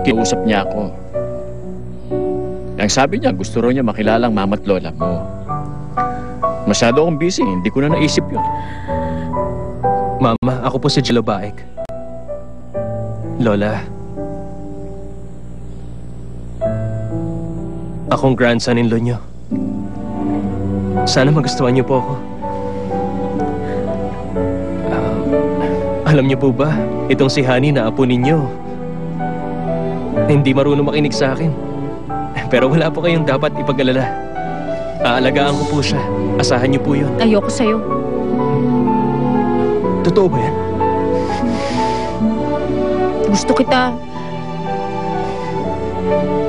Kinausap niya ako. Ang sabi niya, gusto raw niya makilala ang mama at lola mo. Masyado akong busy, hindi ko na naisip yun. Mama, ako po si Jello Baek. Lola, akong grandson-in-law niyo. Sana magustuhan niyo po ako. Alam niyo po ba, itong si Honey na apo ninyo, hindi marunong makinig sa akin. Pero wala po kayong dapat ipag-alala. Aalagaan ko po siya. Asahan niyo po yun. Ayoko sa'yo. Totoo ba yan? Gusto kita.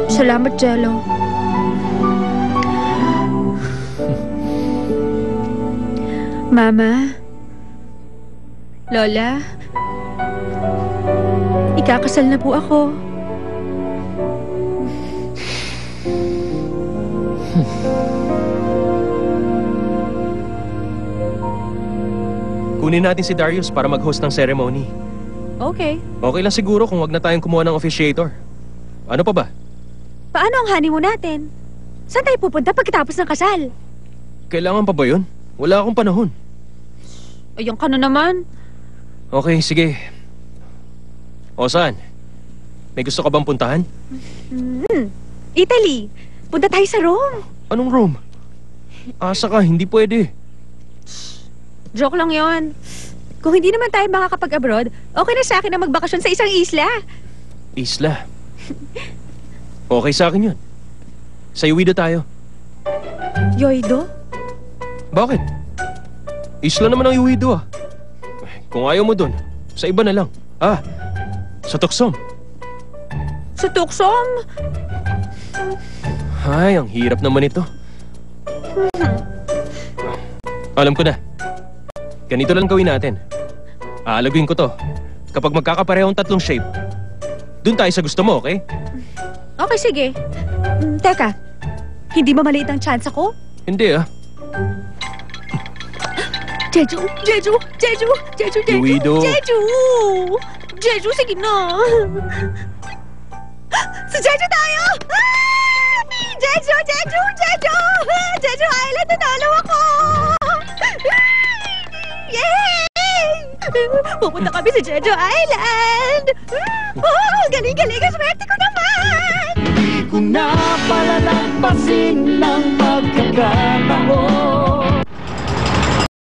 Salamat, Jello. Mama? Lola? Ikakasal na po ako. Kunin natin si Darius para mag-host ng ceremony. Okay. Okay lang siguro kung wag na tayong kumuha ng officiator. Ano pa ba? Paano ang honeymoon natin? Saan tayo pupunta pagkatapos ng kasal? Kailangan pa ba yun? Wala akong panahon. Ayun ka na naman. Okay, sige. O saan? May gusto ka bang puntahan? Italy. Punta tayo sa Rome. Anong Rome? Asa ka, hindi pwede. Joke lang yon. Kung hindi naman tayo makakapag-abroad, okay na sa akin na magbakasyon sa isang isla. Isla? Okay sa akin yun. Sa Uwido tayo. Yoido? Bakit? Isla naman ang Uwido ah. Kung ayaw mo dun, sa iba na lang. Sa Tuksom. Sa Tuksom? Ay, ang hirap naman ito. Alam ko na. Ganito lang gawin natin. Aalaguin ko to. Kapag magkakaparehong tatlong shape, dun tayo sa gusto mo, okay? Okay, sige. Teka, hindi ba maliit ang chance ako? Hindi ah. Jeju! Jeju! Jeju! Jeju! Jeju! Uwido! Jeju! Jeju, sige na! Sa Jeju tayo! Jeju! Jeju! Jeju! Jeju Island, nanalo ako! Yay! Pupunta kami sa Jeju Island! Galing-galing! Swerte ko naman! Hindi ko na palalampasin ng pagkakataon.